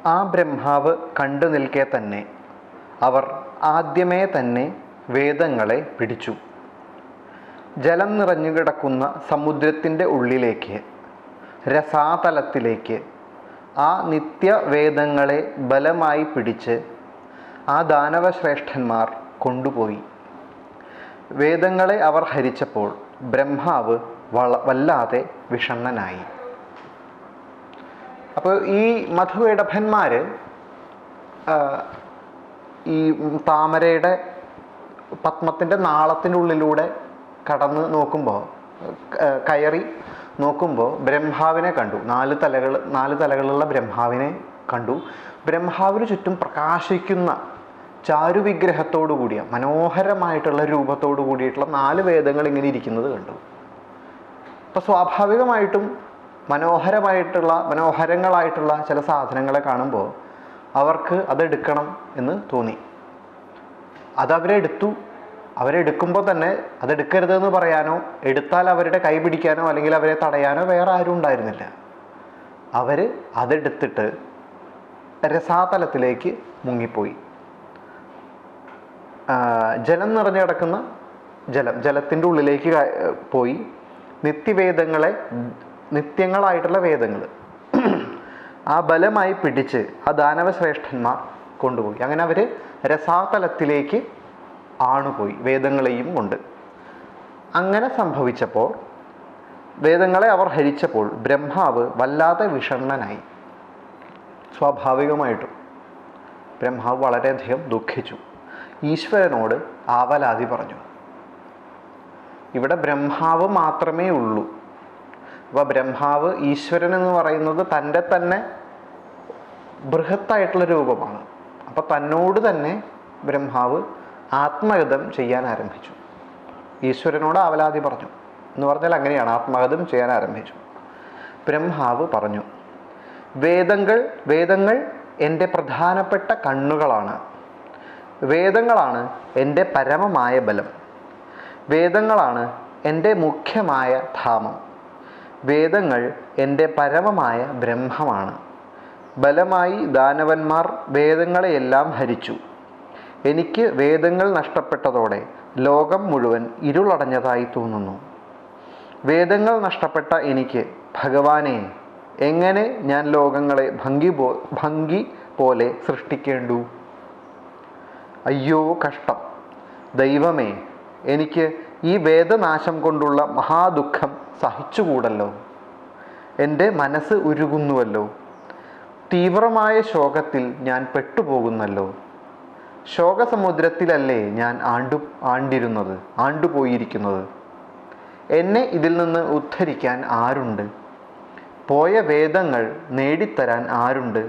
ആ ബ്രഹ്മാവ് കണ്ടു നിൽക്കെ തന്നെ അവർ ആദ്യമേ തന്നെ വേദങ്ങളെ പിടിച്ചു. ജലം നിറഞ്ഞു കിടക്കുന്ന സമുദ്രത്തിൻ്റെ ഉള്ളിലേക്ക്, രസാതലത്തിലേക്ക് ആ നിത്യവേദങ്ങളെ ബലമായി പിടിച്ച് ആ ദാനവശ്രേഷ്ഠന്മാർ കൊണ്ടുപോയി. വേദങ്ങളെ അവർ ഹരിച്ചപ്പോൾ ബ്രഹ്മാവ് വല്ലാതെ വിഷണ്ണനായി. അപ്പോൾ ഈ മധുവേടഭന്മാർ ഈ താമരയുടെ പത്മത്തിൻ്റെ നാളത്തിൻ്റെ ഉള്ളിലൂടെ കടന്ന് നോക്കുമ്പോൾ, കയറി നോക്കുമ്പോൾ ബ്രഹ്മാവിനെ കണ്ടു. നാല് തലകളുള്ള ബ്രഹ്മാവിനെ കണ്ടു. ബ്രഹ്മാവിന് ചുറ്റും പ്രകാശിക്കുന്ന ചാരുവിഗ്രഹത്തോടു കൂടിയ മനോഹരമായിട്ടുള്ള രൂപത്തോടു കൂടിയിട്ടുള്ള 4 വേദങ്ങൾ ഇങ്ങനെ ഇരിക്കുന്നത് കണ്ടു. അപ്പോൾ സ്വാഭാവികമായിട്ടും മനോഹരങ്ങളായിട്ടുള്ള ചില സാധനങ്ങളെ കാണുമ്പോൾ അവർക്ക് അതെടുക്കണം എന്ന് തോന്നി. അതവരെടുത്തു. അവരെടുക്കുമ്പോൾ തന്നെ അതെടുക്കരുതെന്ന് പറയാനോ എടുത്താൽ അവരുടെ കൈ പിടിക്കാനോ അല്ലെങ്കിൽ അവരെ തടയാനോ വേറെ ആരും ഉണ്ടായിരുന്നില്ല. അവർ അതെടുത്തിട്ട് രസാതലത്തിലേക്ക് മുങ്ങിപ്പോയി. ജലം നിറഞ്ഞു കിടക്കുന്ന ജലത്തിൻ്റെ ഉള്ളിലേക്ക് പോയി നിത്യങ്ങളായിട്ടുള്ള വേദങ്ങൾ ആ ബലമായി പിടിച്ച് ആ ദാനവശ്രേഷ്ഠന്മാർ കൊണ്ടുപോയി. അങ്ങനെ അവർ രസാതലത്തിലേക്ക് ആണുപോയി, വേദങ്ങളെയും കൊണ്ട്. അങ്ങനെ സംഭവിച്ചപ്പോൾ, വേദങ്ങളെ അവർ ഹരിച്ചപ്പോൾ ബ്രഹ്മാവ് വല്ലാതെ വിഷണ്ണനായി. സ്വാഭാവികമായിട്ടും ബ്രഹ്മാവ് വളരെയധികം ദുഃഖിച്ചു. ഈശ്വരനോട് ആവലാതി പറഞ്ഞു. ഇവിടെ ബ്രഹ്മാവ് മാത്രമേ ഉള്ളൂ. അപ്പോൾ ബ്രഹ്മാവ്, ഈശ്വരൻ എന്ന് പറയുന്നത് തൻ്റെ തന്നെ ബൃഹത്തായിട്ടുള്ള രൂപമാണ്. അപ്പോൾ തന്നോട് തന്നെ ബ്രഹ്മാവ് ആത്മഗതം ചെയ്യാൻ ആരംഭിച്ചു. ഈശ്വരനോട് ആവലാതി പറഞ്ഞു എന്ന് പറഞ്ഞാൽ അങ്ങനെയാണ്, ആത്മഗതം ചെയ്യാൻ ആരംഭിച്ചു. ബ്രഹ്മാവ് പറഞ്ഞു, വേദങ്ങൾ എൻ്റെ പ്രധാനപ്പെട്ട കണ്ണുകളാണ്. വേദങ്ങളാണ് എൻ്റെ പരമമായ ബലം. വേദങ്ങളാണ് എൻ്റെ മുഖ്യമായ ധാമം. വേദങ്ങൾ എൻ്റെ പരമമായ ബ്രഹ്മമാണ്. ബലമായി ദാനവന്മാർ വേദങ്ങളെയെല്ലാം ഹരിച്ചു. എനിക്ക് വേദങ്ങൾ നഷ്ടപ്പെട്ടതോടെ ലോകം മുഴുവൻ ഇരുളടഞ്ഞതായി തോന്നുന്നു. വേദങ്ങൾ നഷ്ടപ്പെട്ട എനിക്ക് ഭഗവാനെ എങ്ങനെ ഞാൻ ലോകങ്ങളെ ഭംഗി പോലെ സൃഷ്ടിക്കേണ്ടു? അയ്യോ കഷ്ടം! ദൈവമേ, എനിക്ക് ഈ വേദനാശം കൊണ്ടുള്ള മഹാദുഃഖം സഹിച്ചുകൂടല്ലോ. എൻ്റെ മനസ്സ് ഉരുകുന്നുവല്ലോ. തീവ്രമായ ശോകത്തിൽ ഞാൻ പെട്ടുപോകുന്നല്ലോ. ശോകസമുദ്രത്തിലല്ലേ ഞാൻ ആണ്ടുപോയിരിക്കുന്നത്. എന്നെ ഇതിൽ നിന്ന് ഉദ്ധരിക്കാൻ ആരുണ്ട്? പോയ വേദങ്ങൾ നേടിത്തരാൻ ആരുണ്ട്?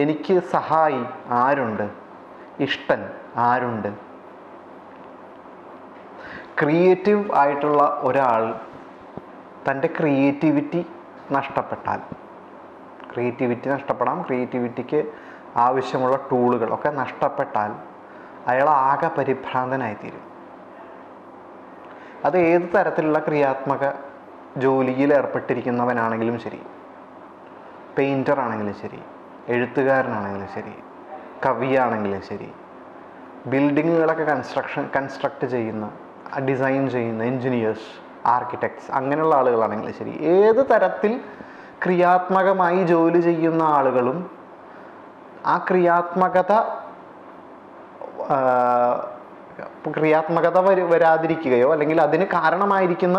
എനിക്ക് സഹായി ആരുണ്ട്? ഇഷ്ടൻ ആരുണ്ട്? ക്രിയേറ്റീവ് ആയിട്ടുള്ള ഒരാൾ തൻ്റെ ക്രിയേറ്റിവിറ്റി നഷ്ടപ്പെട്ടാൽ, ക്രിയേറ്റിവിറ്റിക്ക് ആവശ്യമുള്ള ടൂളുകളൊക്കെ നഷ്ടപ്പെട്ടാൽ അയാൾ ആകെ പരിഭ്രാന്തനായിത്തീരും. അത് ഏത് തരത്തിലുള്ള ക്രിയാത്മക ജോലിയിൽ ഏർപ്പെട്ടിരിക്കുന്നവനാണെങ്കിലും ശരി, പെയിൻറ്റർ ആണെങ്കിലും ശരി, എഴുത്തുകാരനാണെങ്കിലും ശരി, കവിയാണെങ്കിലും ശരി, ബിൽഡിങ്ങുകളൊക്കെ കൺസ്ട്രക്റ്റ് ചെയ്യുന്ന, ഡിസൈൻ ചെയ്യുന്ന എൻജിനീയേഴ്സ്, ആർക്കിടെക്ട്സ്, അങ്ങനെയുള്ള ആളുകളാണെങ്കിലും ശരി, ഏത് തരത്തിൽ ക്രിയാത്മകമായി ജോലി ചെയ്യുന്ന ആളുകളും ആ ക്രിയാത്മകത വരാതിരിക്കുകയോ അല്ലെങ്കിൽ അതിന് കാരണമായിരിക്കുന്ന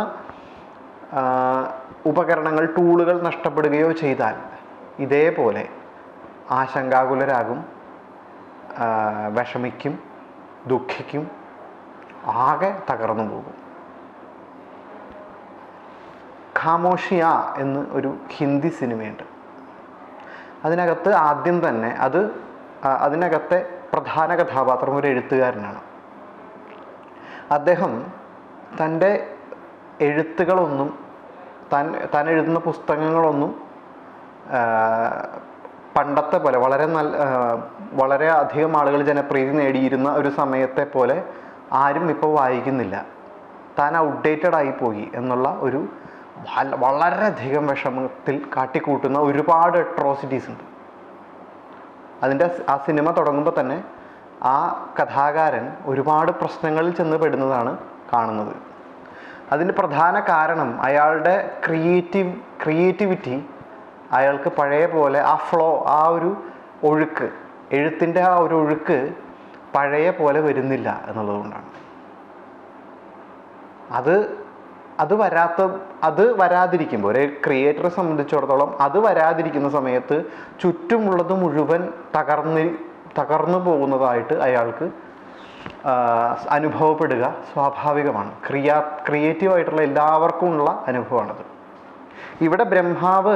ഉപകരണങ്ങൾ, ടൂളുകൾ നഷ്ടപ്പെടുകയോ ചെയ്താൽ ഇതേപോലെ ആശങ്കാകുലരാകും, വിഷമിക്കും, ദുഃഖിക്കും, ആകെ തകർന്നു പോകും. ഖാമോഷിയ എന്ന് ഒരു ഹിന്ദി സിനിമയുണ്ട്. അതിനകത്ത് ആദ്യം തന്നെ അതിനകത്തെ പ്രധാന കഥാപാത്രം ഒരു എഴുത്തുകാരനാണ്. അദ്ദേഹം തൻ്റെ എഴുത്തുകളൊന്നും, താൻ എഴുതുന്ന പുസ്തകങ്ങളൊന്നും പണ്ടത്തെ പോലെ വളരെ അധികം ആളുകൾ ജനപ്രീതി നേടിയിരുന്ന ഒരു സമയത്തെ പോലെ ആരും ഇപ്പോൾ വായിക്കുന്നില്ല. താൻ ഔട്ട്ഡേറ്റഡ് ആയിപ്പോയി എന്നുള്ള ഒരു വളരെയധികം വിഷമത്തിൽ കാട്ടിക്കൂട്ടുന്ന ഒരുപാട് അട്രോസിറ്റീസ് ഉണ്ട്. ആ സിനിമ തുടങ്ങുമ്പോൾ തന്നെ ആ കഥാകാരൻ ഒരുപാട് പ്രശ്നങ്ങളിൽ ചെന്ന് പെടുന്നതാണ് കാണുന്നത്. അതിന് പ്രധാന കാരണം അയാളുടെ ക്രിയേറ്റിവിറ്റി അയാൾക്ക് പഴയ പോലെ ആ ഫ്ലോ, ആ ഒരു ഒഴുക്ക്, എഴുത്തിൻ്റെ ആ ഒരു ഒഴുക്ക് പഴയ പോലെ വരുന്നില്ല എന്നുള്ളതുകൊണ്ടാണ്. അത് വരാതിരിക്കുമ്പോൾ, ഒരു ക്രിയേറ്ററെ സംബന്ധിച്ചിടത്തോളം അത് വരാതിരിക്കുന്ന സമയത്ത് ചുറ്റുമുള്ളത് മുഴുവൻ തകർന്നു പോകുന്നതായിട്ട് അയാൾക്ക് അനുഭവപ്പെടുക സ്വാഭാവികമാണ്. ക്രിയേറ്റീവായിട്ടുള്ള എല്ലാവർക്കും ഉള്ള അനുഭവമാണത്. ഇവിടെ ബ്രഹ്മാവ്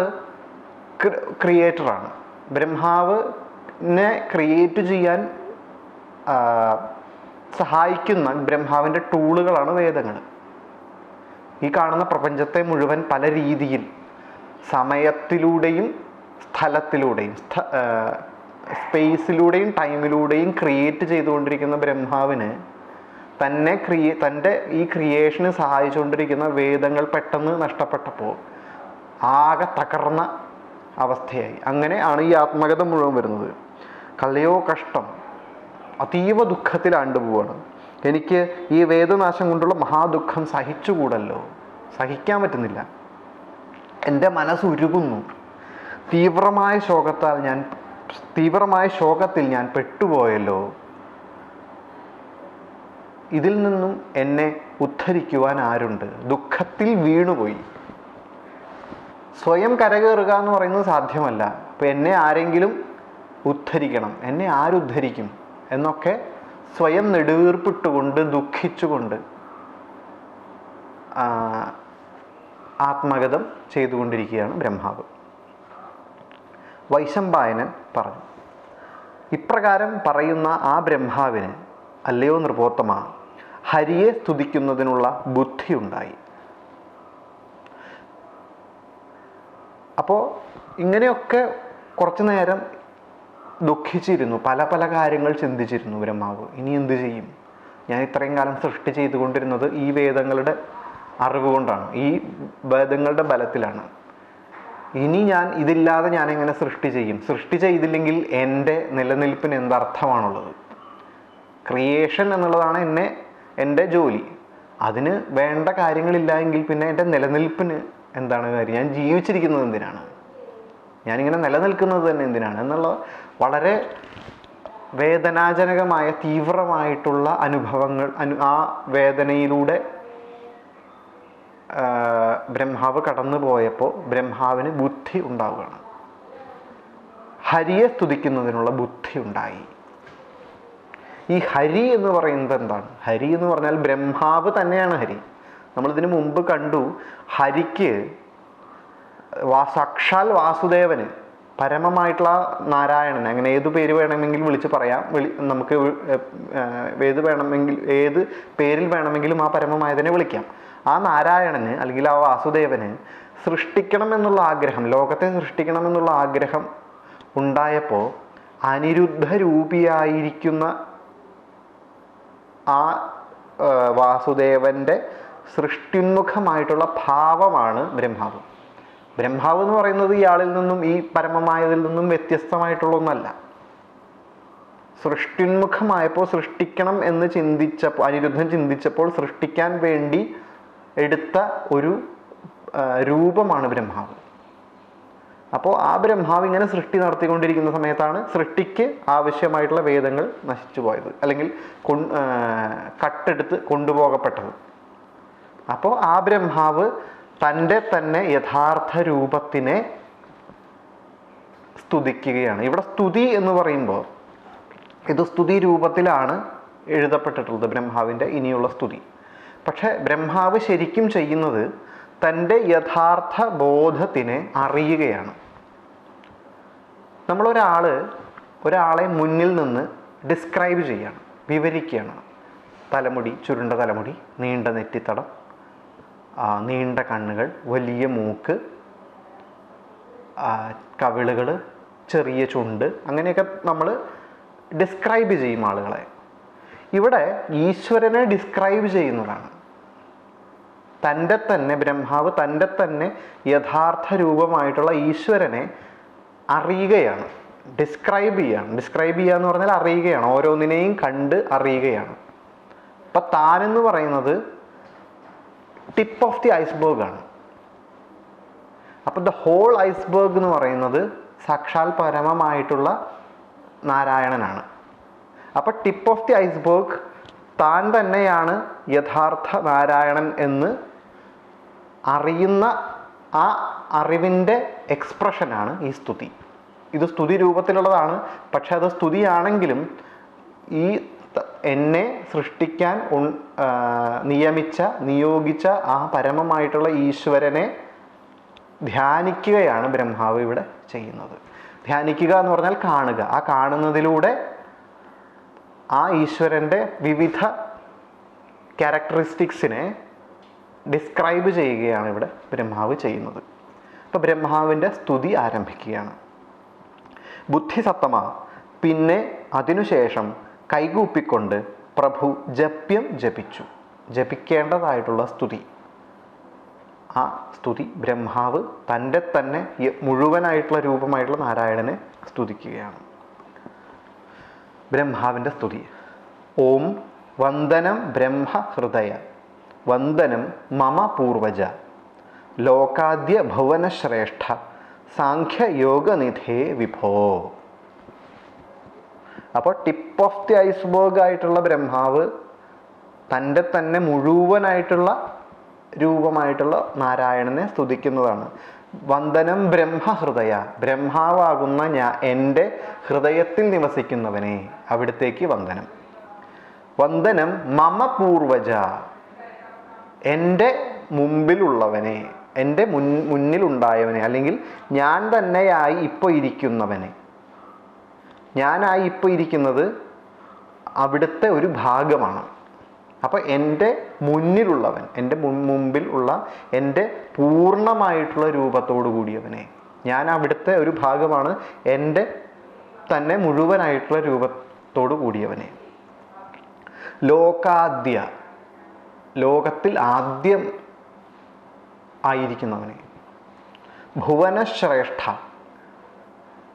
ക്രിയേറ്ററാണ്. ബ്രഹ്മാവിനെ ക്രിയേറ്റ് ചെയ്യാൻ സഹായിക്കുന്ന ബ്രഹ്മാവിൻ്റെ ടൂളുകളാണ് വേദങ്ങൾ. ഈ കാണുന്ന പ്രപഞ്ചത്തെ മുഴുവൻ പല രീതിയിൽ സമയത്തിലൂടെയും സ്ഥലത്തിലൂടെയും സ്പേസിലൂടെയും ടൈമിലൂടെയും ക്രിയേറ്റ് ചെയ്തുകൊണ്ടിരിക്കുന്ന ബ്രഹ്മാവിന് തൻ്റെ ഈ ക്രിയേഷന് സഹായിച്ചുകൊണ്ടിരിക്കുന്ന വേദങ്ങൾ പെട്ടെന്ന് നഷ്ടപ്പെട്ടപ്പോൾ ആകെ തകർന്ന അവസ്ഥയായി. അങ്ങനെ ആണ് ഈ ആത്മകഥ മുഴുവൻ വരുന്നത്. കള്ളയോ കഷ്ടം, അതീവ ദുഃഖത്തിലാണ്ട് പോവാണ്. എനിക്ക് ഈ വേദനാശം കൊണ്ടുള്ള മഹാദുഃഖം സഹിച്ചുകൂടല്ലോ, സഹിക്കാൻ പറ്റുന്നില്ല. എൻ്റെ മനസ്സുരുകുന്നു. തീവ്രമായ ശോകത്തിൽ ഞാൻ പെട്ടുപോയല്ലോ. ഇതിൽ നിന്നും എന്നെ ഉദ്ധരിക്കുവാൻ ആരുണ്ട്? ദുഃഖത്തിൽ വീണുപോയി. സ്വയം കരകയറുക എന്ന് പറയുന്നത് സാധ്യമല്ല. അപ്പോൾ എന്നെ ആരെങ്കിലും ഉദ്ധരിക്കണം. എന്നെ ആരുദ്ധരിക്കും എന്നൊക്കെ സ്വയം നെടുവീർപ്പിട്ടുകൊണ്ട് ദുഃഖിച്ചുകൊണ്ട് ആത്മഗതം ചെയ്തുകൊണ്ടിരിക്കുകയാണ് ബ്രഹ്മാവ്. വൈശമ്പായനൻ പറഞ്ഞു, ഇപ്രകാരം പറയുന്ന ആ ബ്രഹ്മാവിന്, അല്ലയോ നൃപോത്തമ, ഹരിയെ സ്തുതിക്കുന്നതിനുള്ള ബുദ്ധി ഉണ്ടായി. അപ്പോൾ ഇങ്ങനെയൊക്കെ കുറച്ചു നേരം ദുഃഖിച്ചിരുന്നു, പല കാര്യങ്ങൾ ചിന്തിച്ചിരുന്നു ബ്രഹ്മാവ്. ഇനി എന്ത് ചെയ്യും? ഞാൻ ഇത്രയും കാലം സൃഷ്ടി ചെയ്തുകൊണ്ടിരുന്നത് ഈ വേദങ്ങളുടെ അറിവ് കൊണ്ടാണ്, ഈ വേദങ്ങളുടെ ബലത്തിലാണ്. ഇനി ഇതില്ലാതെ ഞാൻ എങ്ങനെ സൃഷ്ടി ചെയ്യും? സൃഷ്ടി ചെയ്തില്ലെങ്കിൽ എൻ്റെ നിലനിൽപ്പിന് എന്തർത്ഥമാണുള്ളത്? ക്രിയേഷൻ എന്നുള്ളതാണ് എൻ്റെ ജോലി. അതിന് വേണ്ട കാര്യങ്ങളില്ല എങ്കിൽ പിന്നെ എൻ്റെ നിലനിൽപ്പിന് എന്താണ് കാര്യം? ഞാൻ ജീവിച്ചിരിക്കുന്നത് എന്തിനാണ്? ഞാനിങ്ങനെ നിലനിൽക്കുന്നത് തന്നെ എന്തിനാണ് എന്നുള്ള വളരെ വേദനാജനകമായ തീവ്രമായിട്ടുള്ള അനുഭവങ്ങൾ ആ വേദനയിലൂടെ ബ്രഹ്മാവ് കടന്നു പോയപ്പോൾ ബ്രഹ്മാവിന് ബുദ്ധി ഉണ്ടാവുകയാണ്. ഹരിയെ സ്തുതിക്കുന്നതിനുള്ള ബുദ്ധി ഉണ്ടായി. ഈ ഹരി എന്ന് പറയുന്നത് എന്താണ്? ഹരി എന്ന് പറഞ്ഞാൽ ബ്രഹ്മാവ് തന്നെയാണ് ഹരി. നമ്മളിതിനു മുമ്പ് കണ്ടു, ഹരിക്ക് സാക്ഷാൽ വാസുദേവന്, പരമമായിട്ടുള്ള നാരായണന്, അങ്ങനെ ഏത് പേര് വേണമെങ്കിലും വിളിച്ച് പറയാം. നമുക്ക് ഏത് പേരിൽ വേണമെങ്കിലും ആ പരമമായതിനെ വിളിക്കാം. ആ നാരായണന് അല്ലെങ്കിൽ ആ വാസുദേവന് സൃഷ്ടിക്കണം എന്നുള്ള ആഗ്രഹം, ലോകത്തെ സൃഷ്ടിക്കണം എന്നുള്ള ആഗ്രഹം ഉണ്ടായപ്പോൾ അനിരുദ്ധ രൂപിയായിരിക്കുന്ന ആ വാസുദേവൻ്റെ സൃഷ്ടിന്മുഖമായിട്ടുള്ള ഭാവമാണ് ബ്രഹ്മാവ്. ബ്രഹ്മാവ് എന്ന് പറയുന്നത് ഇയാളിൽ നിന്നും, ഈ പരമമായതിൽ നിന്നും വ്യത്യസ്തമായിട്ടുള്ള ഒന്നല്ല. സൃഷ്ടിന്മുഖമായപ്പോൾ സൃഷ്ടിക്കണം എന്ന് അനിരുദ്ധൻ ചിന്തിച്ചപ്പോൾ സൃഷ്ടിക്കാൻ വേണ്ടി എടുത്ത ഒരു രൂപമാണ് ബ്രഹ്മാവ്. അപ്പോൾ ആ ബ്രഹ്മാവ് ഇങ്ങനെ സൃഷ്ടി നടത്തിക്കൊണ്ടിരിക്കുന്ന സമയത്താണ് സൃഷ്ടിക്ക് ആവശ്യമായിട്ടുള്ള വേദങ്ങൾ നശിച്ചു പോയത്, അല്ലെങ്കിൽ കട്ടെടുത്ത് കൊണ്ടുപോകപ്പെട്ടത്. അപ്പോൾ ആ ബ്രഹ്മാവ് തൻ്റെ തന്നെ യഥാർത്ഥ രൂപത്തിനെ സ്തുതിക്കുകയാണ്. ഇവിടെ സ്തുതി എന്ന് പറയുമ്പോൾ ഇത് സ്തുതി രൂപത്തിലാണ് എഴുതപ്പെട്ടിട്ടുള്ളത്, ബ്രഹ്മാവിൻ്റെ ഇനിയുള്ള സ്തുതി. പക്ഷെ ബ്രഹ്മാവ് ശരിക്കും ചെയ്യുന്നത് തൻ്റെ യഥാർത്ഥ ബോധത്തിനെ അറിയുകയാണ്. ഒരാളെ മുന്നിൽ നിന്ന് ഡിസ്ക്രൈബ് ചെയ്യാണ്, വിവരിക്കുകയാണ്. തലമുടി, ചുരുണ്ട തലമുടി, നീണ്ട നെറ്റിത്തടം, നീണ്ട കണ്ണുകൾ, വലിയ മൂക്ക്, കവിളുകൾ, ചെറിയ ചുണ്ട്, അങ്ങനെയൊക്കെ നമ്മൾ ഡിസ്ക്രൈബ് ചെയ്യും ആളുകളെ. ഇവിടെ ഈശ്വരനെ ഡിസ്ക്രൈബ് ചെയ്യുന്നതാണ്. ബ്രഹ്മാവ് തൻ്റെ തന്നെ യഥാർത്ഥ രൂപമായിട്ടുള്ള ഈശ്വരനെ അറിയുകയാണ്. ഡിസ്ക്രൈബ് ചെയ്യുക എന്ന് പറഞ്ഞാൽ അറിയുകയാണ്, ഓരോന്നിനെയും കണ്ട് അറിയുകയാണ്. അപ്പം താനെന്ന് പറയുന്നത് ടിപ്പ് ഓഫ് ദി ഐസ്ബർഗ് ആണ്. അപ്പം ദ ഹോൾ ഐസ്ബർഗ് എന്ന് പറയുന്നത് സാക്ഷാൽ പരമമായിട്ടുള്ള നാരായണനാണ്. അപ്പം ടിപ്പ് ഓഫ് ദി ഐസ്ബർഗ് താൻ തന്നെയാണ് യഥാർത്ഥ നാരായണൻ എന്ന് അറിയുന്ന ആ അറിവിൻ്റെ എക്സ്പ്രഷനാണ് ഈ സ്തുതി. ഇത് സ്തുതി രൂപത്തിലുള്ളതാണ്. പക്ഷെ അത് സ്തുതിയാണെങ്കിലും ഈ എന്നെ സൃഷ്ടിക്കാൻ നിയോഗിച്ച ആ പരമമായിട്ടുള്ള ഈശ്വരനെ ധ്യാനിക്കുകയാണ് ബ്രഹ്മാവ് ഇവിടെ ചെയ്യുന്നത്. ധ്യാനിക്കുക എന്ന് പറഞ്ഞാൽ കാണുക. ആ കാണുന്നതിലൂടെ ആ ഈശ്വരൻ്റെ വിവിധ ക്യാരക്ടറിസ്റ്റിക്സിനെ ഡിസ്ക്രൈബ് ചെയ്യുകയാണ് ഇവിടെ ബ്രഹ്മാവ് ചെയ്യുന്നത്. അപ്പോൾ ബ്രഹ്മാവിൻ്റെ സ്തുതി ആരംഭിക്കുകയാണ്. ബുദ്ധിസത്തമ പിന്നെ അതിനുശേഷം കൈകൂപ്പിക്കൊണ്ട് പ്രഭു ജപ്യം ജപിച്ചു. ജപിക്കേണ്ടതായിട്ടുള്ള സ്തുതി. ആ സ്തുതി ബ്രഹ്മാവ് തൻ്റെ തന്നെ മുഴുവനായിട്ടുള്ള രൂപമായിട്ടുള്ള നാരായണനെ സ്തുതിക്കുകയാണ്. ബ്രഹ്മാവിൻ്റെ സ്തുതി. ഓം വന്ദനം ബ്രഹ്മഹൃദയ വന്ദനം മമ പൂർവജ ലോകാദ്യ ഭുവനശ്രേഷ്ഠ സാഖ്യയോഗനിധേ വിഭോ. അപ്പോൾ ടിപ്പ് ഓഫ് ദി ഐസ്ബർഗ് ആയിട്ടുള്ള ബ്രഹ്മാവ് തൻ്റെ തന്നെ മുഴുവനായിട്ടുള്ള രൂപമായിട്ടുള്ള നാരായണനെ സ്തുതിക്കുന്നതാണ്. വന്ദനം ബ്രഹ്മഹൃദയ, ബ്രഹ്മാവാകുന്ന എൻ്റെ ഹൃദയത്തിൽ നിവസിക്കുന്നവനെ, അവിടത്തേക്ക് വന്ദനം. വന്ദനം മമ പൂർവജ, എൻ്റെ മുമ്പിലുള്ളവനെ, എൻ്റെ മുന്നിലുണ്ടായവനെ, അല്ലെങ്കിൽ ഞാൻ തന്നെയായി ഇപ്പോൾ ഇരിക്കുന്നവനെ. ഞാനായി ഇപ്പോൾ ഇരിക്കുന്നത് അവിടുത്തെ ഒരു ഭാഗമാണ്. അപ്പോൾ എൻ്റെ മുന്നിലുള്ളവൻ, എൻ്റെ മുമ്പിൽ ഉള്ള എൻ്റെ പൂർണ്ണമായിട്ടുള്ള രൂപത്തോടു കൂടിയവനെ, ഞാൻ അവിടുത്തെ ഒരു ഭാഗമാണ്, എൻ്റെ തന്നെ മുഴുവനായിട്ടുള്ള രൂപത്തോടു കൂടിയവനെ. ലോകാദ്യ, ലോകത്തിൽ ആദ്യം ആയിരിക്കുന്നവനെ. ഭുവനശ്രേഷ്ഠ,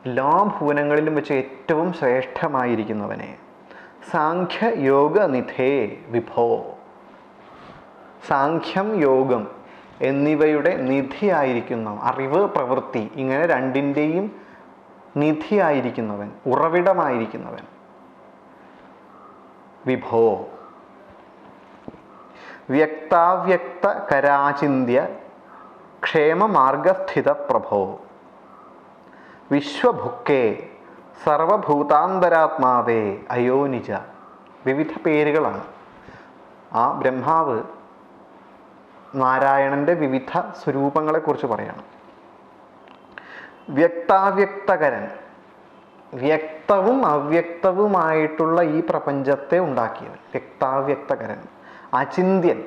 എല്ലാ ഭുവനങ്ങളിലും വെച്ച് ഏറ്റവും ശ്രേഷ്ഠമായിരിക്കുന്നവനെ. സാഖ്യയോഗനിധേ വിഭോ, സാഖ്യം യോഗം എന്നിവയുടെ നിധിയായിരിക്കുന്ന, അറിവ് പ്രവൃത്തി ഇങ്ങനെ രണ്ടിൻ്റെയും നിധിയായിരിക്കുന്നവൻ, ഉറവിടമായിരിക്കുന്നവൻ. വിഭോ വ്യക്താവ്യക്ത കരാചിന്യ ക്ഷേമമാർഗസ്ഥിത പ്രഭോ വിശ്വഭുക്കേ സർവഭൂതാന്തരാത്മാവേ അയോനിജ. വിവിധ പേരുകളാണ്. ആ ബ്രഹ്മാവ് നാരായണൻ്റെ വിവിധ സ്വരൂപങ്ങളെക്കുറിച്ച് പറയണം. വ്യക്താവ്യക്തകരൻ, വ്യക്തവും അവ്യക്തവുമായിട്ടുള്ള ഈ പ്രപഞ്ചത്തെ ഉണ്ടാക്കിയവൻ. വ്യക്താവ്യക്തകരൻ. അചിന്ത്യൻ,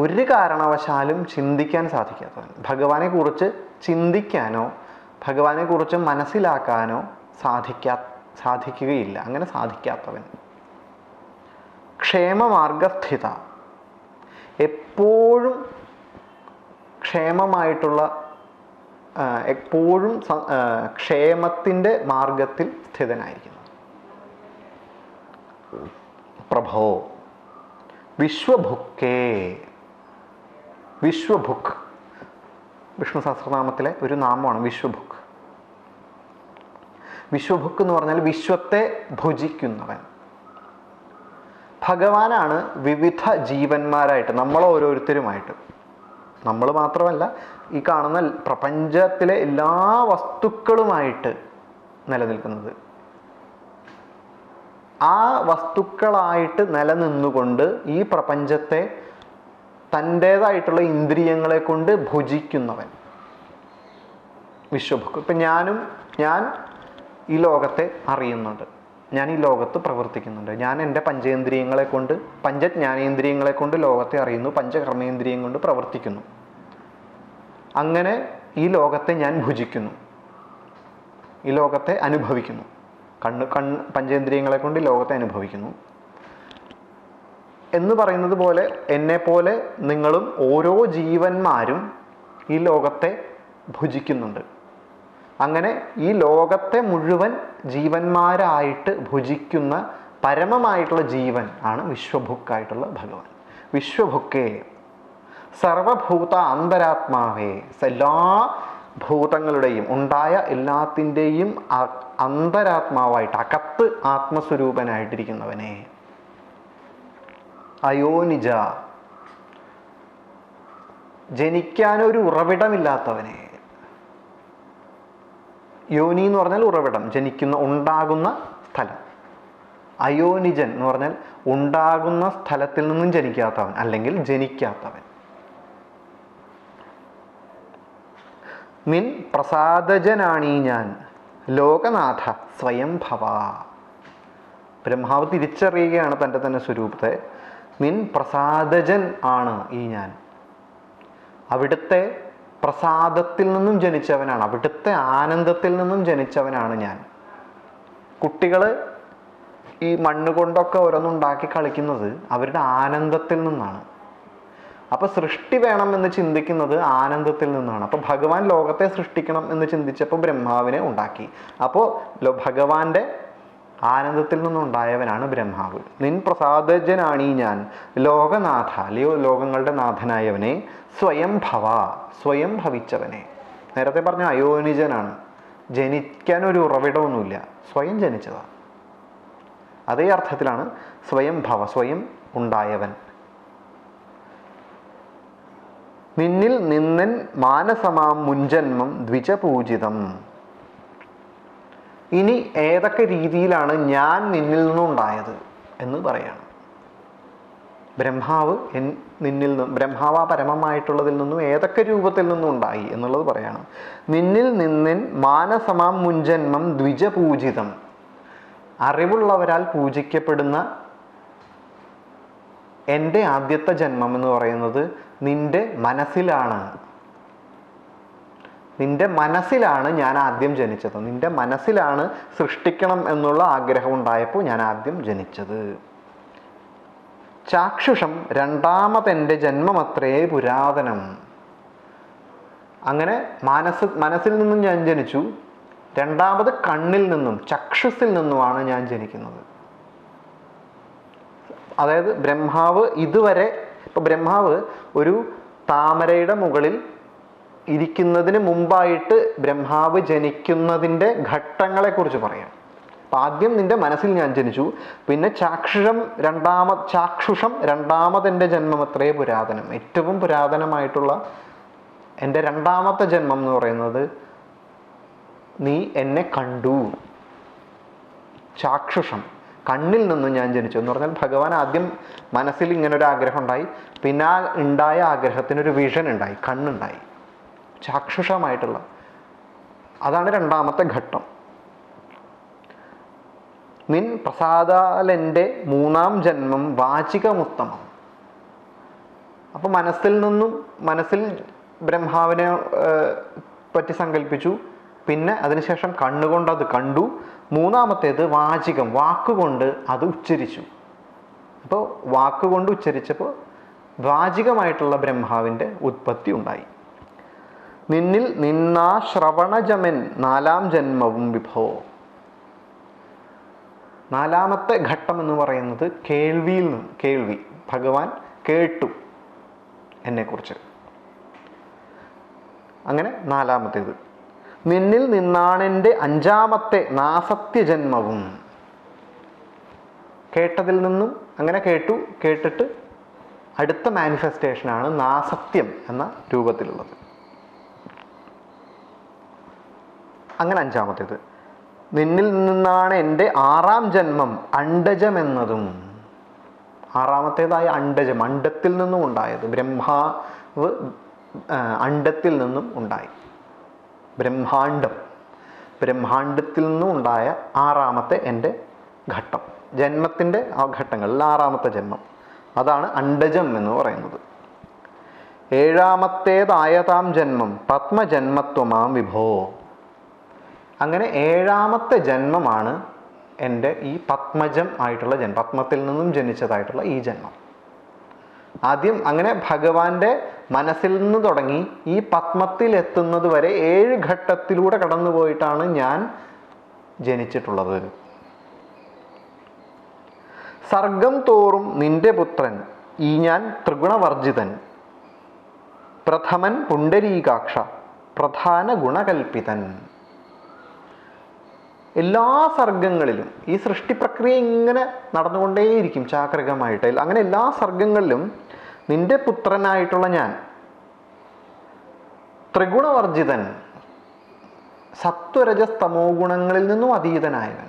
ഒരു കാരണവശാലും ചിന്തിക്കാൻ സാധിക്കാത്തവൻ. ഭഗവാനെക്കുറിച്ച് ചിന്തിക്കാനോ ഭഗവാനെക്കുറിച്ച് മനസ്സിലാക്കാനോ സാധിക്കുകയില്ല, അങ്ങനെ സാധിക്കാത്തവൻ. ക്ഷേമമാർഗസ്ഥിത, എപ്പോഴും ക്ഷേമമായിട്ടുള്ള, എപ്പോഴും ക്ഷേമത്തിൻ്റെ മാർഗത്തിൽ സ്ഥിതനായിരിക്കുന്നു. പ്രഭോ വിശ്വഭുക്കേ, വിശ്വഭുക്ക് വിഷ്ണു സഹസ്രനാമത്തിലെ ഒരു നാമമാണ് വിശ്വഭുക്ക്. വിശ്വഭുക്ക് എന്ന് പറഞ്ഞാൽ വിശ്വത്തെ ഭുജിക്കുന്നവൻ. ഭഗവാനാണ് വിവിധ ജീവന്മാരായിട്ട്, നമ്മൾ ഓരോരുത്തരുമായിട്ട്, നമ്മൾ മാത്രമല്ല ഈ കാണുന്ന പ്രപഞ്ചത്തിലെ എല്ലാ വസ്തുക്കളുമായിട്ട് നിലനിൽക്കുന്നത്. ആ വസ്തുക്കളായിട്ട് നിലനിന്നുകൊണ്ട് ഈ പ്രപഞ്ചത്തെ തൻ്റേതായിട്ടുള്ള ഇന്ദ്രിയങ്ങളെ കൊണ്ട് ഭുജിക്കുന്നവൻ വിശ്വഭുക്ക്. ഇപ്പം ഞാൻ ഈ ലോകത്തെ അറിയുന്നുണ്ട്, ഞാൻ ഈ ലോകത്ത് പ്രവർത്തിക്കുന്നുണ്ട്. ഞാൻ എൻ്റെ പഞ്ചേന്ദ്രിയങ്ങളെ കൊണ്ട്, പഞ്ചജ്ഞാനേന്ദ്രിയങ്ങളെ കൊണ്ട് ലോകത്തെ അറിയുന്നു, പഞ്ചകർമ്മേന്ദ്രിയം കൊണ്ട് പ്രവർത്തിക്കുന്നു. അങ്ങനെ ഈ ലോകത്തെ ഞാൻ ഭുജിക്കുന്നു, ഈ ലോകത്തെ അനുഭവിക്കുന്നു. പഞ്ചേന്ദ്രിയങ്ങളെ കൊണ്ട് ലോകത്തെ അനുഭവിക്കുന്നു എന്ന് പറയുന്നത് പോലെ എന്നെപ്പോലെ നിങ്ങളും ഓരോ ജീവന്മാരും ഈ ലോകത്തെ ഭുജിക്കുന്നുണ്ട്. അങ്ങനെ ഈ ലോകത്തെ മുഴുവൻ ജീവന്മാരായിട്ട് ഭുജിക്കുന്ന പരമമായിട്ടുള്ള ജീവൻ ആണ് വിശ്വഭുക്കായിട്ടുള്ള ഭഗവാൻ. വിശ്വഭുക്കേ സർവഭൂത അന്തരാത്മാവേ, എല്ലാ ഭൂതങ്ങളുടെയും ഉണ്ടായ എല്ലാത്തിൻ്റെയും അന്തരാത്മാവായിട്ട് അകത്ത് ആത്മസ്വരൂപനായിട്ടിരിക്കുന്നവനെ. അയോനിജ, ജനിക്കാനൊരു ഉറവിടമില്ലാത്തവനെ. യോനി എന്ന് പറഞ്ഞാൽ ഉറവിടം, ജനിക്കുന്ന ഉണ്ടാകുന്ന സ്ഥലം. അയോനിജൻ എന്ന് പറഞ്ഞാൽ ഉണ്ടാകുന്ന സ്ഥലത്തിൽ നിന്നും ജനിക്കാത്തവൻ അല്ലെങ്കിൽ ജനിക്കാത്തവൻ. നിൻ പ്രസാദജനാണീ ഞാൻ ലോകനാഥ സ്വയംഭവ. ബ്രഹ്മാവ് തിരിച്ചറിയുകയാണ് തൻ്റെ തന്നെ സ്വരൂപത്തെ. നിൻ പ്രസാദജൻ ആണ് ഈ ഞാൻ, അവിടുത്തെ പ്രസാദത്തിൽ നിന്നും ജനിച്ചവനാണ്, അവിടുത്തെ ആനന്ദത്തിൽ നിന്നും ജനിച്ചവനാണ് ഞാൻ. കുട്ടികൾ ഈ മണ്ണ് കൊണ്ടൊക്കെ ഓരോന്നുണ്ടാക്കി കളിക്കുന്നത് അവരുടെ ആനന്ദത്തിൽ നിന്നാണ്. അപ്പോൾ സൃഷ്ടി വേണം എന്ന് ചിന്തിക്കുന്നത് ആനന്ദത്തിൽ നിന്നാണ്. അപ്പോൾ ഭഗവാൻ ലോകത്തെ സൃഷ്ടിക്കണം എന്ന് ചിന്തിച്ചപ്പോൾ ബ്രഹ്മാവിനെ ഉണ്ടാക്കി. അപ്പോൾ ഭഗവാന്റെ ആനന്ദത്തിൽ നിന്നുണ്ടായവനാണ് ബ്രഹ്മാവ്. നിൻ പ്രസാദജനാണീ ഞാൻ ലോകനാഥ, അല്ലയോ ലോകങ്ങളുടെ നാഥനായവനെ, സ്വയംഭവ, സ്വയം ഭവിച്ചവനെ. നേരത്തെ പറഞ്ഞ അയോനിജനാണ്, ജനിക്കാൻ ഒരു ഉറവിടമൊന്നുമില്ല, സ്വയം ജനിച്ചതാണ്. അതേ അർത്ഥത്തിലാണ് സ്വയംഭവ, സ്വയം ഉണ്ടായവൻ. നിന്നിൽ നിന്നൻ മാനസമാം മുൻജന്മം ദ്വിജപൂജിതം. ഇനി ഏതൊക്കെ രീതിയിലാണ് ഞാൻ നിന്നിൽ നിന്നുണ്ടായത് എന്ന് പറയാണ്. ബ്രഹ്മാവ് നിന്നിൽ നിന്നും, ബ്രഹ്മാവ് പരമമായിട്ടുള്ളതിൽ നിന്നും ഏതൊക്കെ രൂപത്തിൽ നിന്നും ഉണ്ടായി എന്നുള്ളത് പറയാണ്. നിന്നിൽ നിന്നിൻ മാനസമാം മുൻജന്മം ദ്വിജപൂജിതം. അറിവുള്ളവരാൽ പൂജിക്കപ്പെടുന്ന എൻ്റെ ആദ്യത്തെ ജന്മം എന്ന് പറയുന്നത് നിന്റെ മനസ്സിലാണ്. നിന്റെ മനസ്സിലാണ് ഞാൻ ആദ്യം ജനിച്ചത്. നിന്റെ മനസ്സിലാണ് സൃഷ്ടിക്കണം എന്നുള്ള ആഗ്രഹം ഉണ്ടായപ്പോൾ ഞാൻ ആദ്യം ജനിച്ചത്. ചാക്ഷുഷം രണ്ടാമതെൻ്റെ ജന്മമത്രേ പുരാതനം. അങ്ങനെ മനസ്സിൽ നിന്നും ഞാൻ ജനിച്ചു. രണ്ടാമത് കണ്ണിൽ നിന്നും, ചക്ഷുസിൽ നിന്നുമാണ് ഞാൻ ജനിക്കുന്നത്. അതായത് ബ്രഹ്മാവ് ഇതുവരെ, ഇപ്പൊ ബ്രഹ്മാവ് ഒരു താമരയുടെ മുകളിൽ ഇരിക്കുന്നതിന് മുമ്പായിട്ട് ബ്രഹ്മാവ് ജനിക്കുന്നതിൻ്റെ ഘട്ടങ്ങളെക്കുറിച്ച് പറയാം. അപ്പം ആദ്യം നിന്റെ മനസ്സിൽ ഞാൻ ജനിച്ചു, പിന്നെ ചാക്ഷുഷം രണ്ടാമതെൻ്റെ ജന്മം അത്രേ പുരാതനം. ഏറ്റവും പുരാതനമായിട്ടുള്ള എൻ്റെ രണ്ടാമത്തെ ജന്മം എന്ന് പറയുന്നത് നീ എന്നെ കണ്ടു. ചാക്ഷുഷം, കണ്ണിൽ നിന്നും ഞാൻ ജനിച്ചു എന്ന് പറഞ്ഞാൽ ഭഗവാൻ ആദ്യം മനസ്സിൽ ഇങ്ങനൊരു ആഗ്രഹം ഉണ്ടായി, പിന്നെ ആ ഉണ്ടായ ആഗ്രഹത്തിനൊരു വിഷൻ ഉണ്ടായി, കണ്ണുണ്ടായി. ചാക്ഷുഷമായിട്ടുള്ള അതാണ് രണ്ടാമത്തെ ഘട്ടം. നിൻ പ്രസാദാലെൻ്റെ മൂന്നാം ജന്മം വാചികമുത്തമം. അപ്പോൾ മനസ്സിൽ ബ്രഹ്മാവിനെ പറ്റി സങ്കല്പിച്ചു, പിന്നെ അതിനുശേഷം കണ്ണുകൊണ്ട് അത് കണ്ടു. മൂന്നാമത്തേത് വാചികം, വാക്കുകൊണ്ട് അത് ഉച്ചരിച്ചു. അപ്പോൾ വാക്കുകൊണ്ട് ഉച്ചരിച്ചപ്പോൾ വാചികമായിട്ടുള്ള ബ്രഹ്മാവിൻ്റെ ഉത്പത്തി ഉണ്ടായി. നിന്നിൽ നിന്നാ ശ്രവണജമൻ നാലാം ജന്മവും വിഭോ. നാലാമത്തെ ഘട്ടം എന്ന് പറയുന്നത് കേൾവി. ഭഗവാൻ കേട്ടു എന്നെക്കുറിച്ച്. അങ്ങനെ നാലാമത്തേത്. നിന്നിൽ നിന്നാണെൻ്റെ അഞ്ചാമത്തെ നാസത്യജന്മവും. കേട്ടതിൽ നിന്നും അങ്ങനെ കേട്ടിട്ട് അടുത്ത മാനിഫെസ്റ്റേഷനാണ് നാസത്യം എന്ന രൂപത്തിലുള്ളത്. അങ്ങനെ അഞ്ചാമത്തേത്. നിന്നിൽ നിന്നാണ് എൻ്റെ ആറാം ജന്മം അണ്ഡജം എന്നതും. ആറാമത്തേതായ അണ്ഡജം, അണ്ഡത്തിൽ നിന്നും ഉണ്ടായത്. ബ്രഹ്മാവ് അണ്ഡത്തിൽ നിന്നും ഉണ്ടായി. ബ്രഹ്മാണ്ഡത്തിൽ നിന്നും ഉണ്ടായ ആറാമത്തെ എൻ്റെ ഘട്ടം, ജന്മത്തിൻ്റെ ആ ഘട്ടങ്ങളിൽ ആറാമത്തെ ജന്മം, അതാണ് അണ്ഡജം എന്ന് പറയുന്നത്. ഏഴാമത്തേതായതാം ജന്മം പത്മജന്മത്വമാം വിഭോ. അങ്ങനെ ഏഴാമത്തെ ജന്മമാണ് എൻ്റെ ഈ പത്മജം ആയിട്ടുള്ള ജന്മം, പത്മത്തിൽ നിന്നും ജനിച്ചതായിട്ടുള്ള ഈ ജന്മം. ആദ്യം അങ്ങനെ ഭഗവാന്റെ മനസ്സിൽ നിന്ന് തുടങ്ങി ഈ പത്മത്തിൽ എത്തുന്നത് വരെ 7 ഘട്ടത്തിലൂടെ കടന്നു പോയിട്ടാണ് ഞാൻ ജനിച്ചിട്ടുള്ളത്. സർഗം തോറും നിന്റെ പുത്രൻ ഈ ഞാൻ ത്രിഗുണവർജിതൻ, പ്രഥമൻ പുണ്ടരീകാക്ഷ പ്രധാന ഗുണകൽപ്പിതൻ. എല്ലാ സർഗങ്ങളിലും ഈ സൃഷ്ടി പ്രക്രിയ ഇങ്ങനെ നടന്നുകൊണ്ടേയിരിക്കും ചാക്രികമായിട്ട്. അങ്ങനെ എല്ലാ സർഗങ്ങളിലും നിന്റെ പുത്രനായിട്ടുള്ള ഞാൻ ത്രിഗുണവർജിതൻ, സത്വരജസ്തമോ ഗുണങ്ങളിൽ നിന്നും അതീതനായവൻ.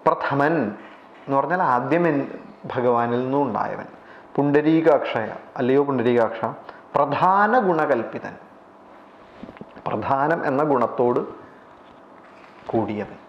പ്രഥമൻ എന്ന് പറഞ്ഞാൽ ആദ്യം ഭഗവാനിൽ നിന്നും ഉണ്ടായവൻ. പുണ്ടരീകാക്ഷയ അല്ലയോ പുണ്ടരീകാക്ഷ, പ്രധാന ഗുണകൽപ്പിതൻ, പ്രധാനം എന്ന ഗുണത്തോട് കൂടിയവൻ.